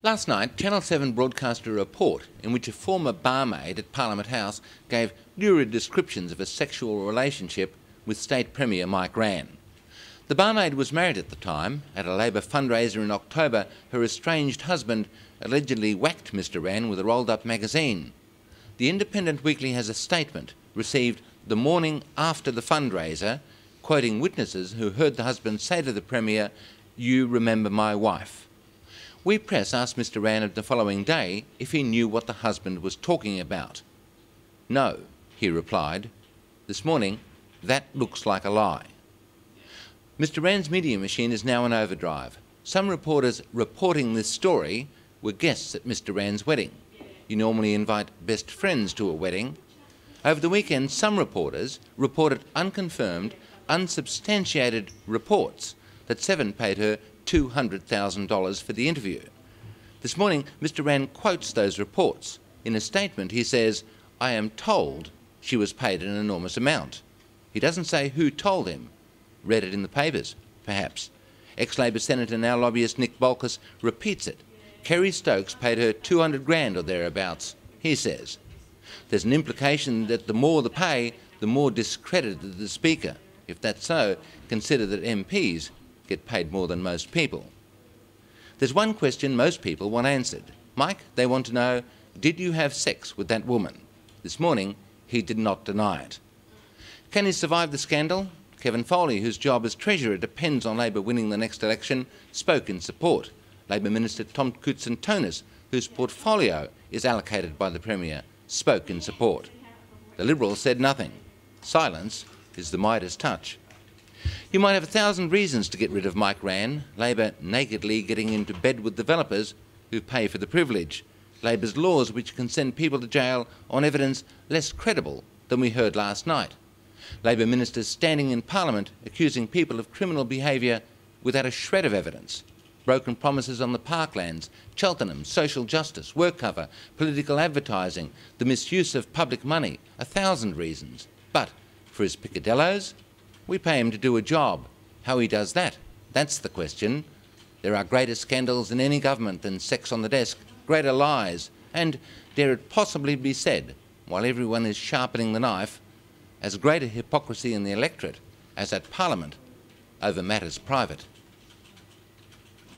Last night, Channel 7 broadcast a report in which a former barmaid at Parliament House gave lurid descriptions of a sexual relationship with State Premier Mike Rann. The barmaid was married at the time. At a Labor fundraiser in October, her estranged husband allegedly whacked Mr Rann with a rolled-up magazine. The Independent Weekly has a statement received the morning after the fundraiser, quoting witnesses who heard the husband say to the Premier, "You remember my wife." We Press asked Mr Rann the following day if he knew what the husband was talking about. "No," he replied. "This morning, that looks like a lie." Mr Rann's media machine is now in overdrive. Some reporters reporting this story were guests at Mr Rann's wedding. You normally invite best friends to a wedding. Over the weekend, some reporters reported unconfirmed, unsubstantiated reports that Seven paid her $200,000 for the interview. This morning, Mr Rann quotes those reports. In a statement, he says, "I am told she was paid an enormous amount." He doesn't say who told him. Read it in the papers, perhaps. Ex-Labor Senator, now lobbyist Nick Bolkus, repeats it. Kerry Stokes paid her 200 grand or thereabouts, he says. There's an implication that the more the pay, the more discredited the Speaker. If that's so, consider that MPs get paid more than most people. There's one question most people want answered. Mike, they want to know, did you have sex with that woman? This morning, he did not deny it. Can he survive the scandal? Kevin Foley, whose job as Treasurer depends on Labor winning the next election, spoke in support. Labor Minister Tom Koutsantonis, whose portfolio is allocated by the Premier, spoke in support. The Liberals said nothing. Silence is the Midas touch. You might have 1,000 reasons to get rid of Mike Rann. Labor nakedly getting into bed with developers who pay for the privilege. Labor's laws which can send people to jail on evidence less credible than we heard last night. Labor ministers standing in Parliament accusing people of criminal behaviour without a shred of evidence. Broken promises on the parklands, Cheltenham, social justice, work cover, political advertising, the misuse of public money, 1,000 reasons. But for his picadillos, we pay him to do a job. How he does that, that's the question. There are greater scandals in any government than sex on the desk, greater lies, and, dare it possibly be said, while everyone is sharpening the knife, as greater hypocrisy in the electorate as at Parliament over matters private.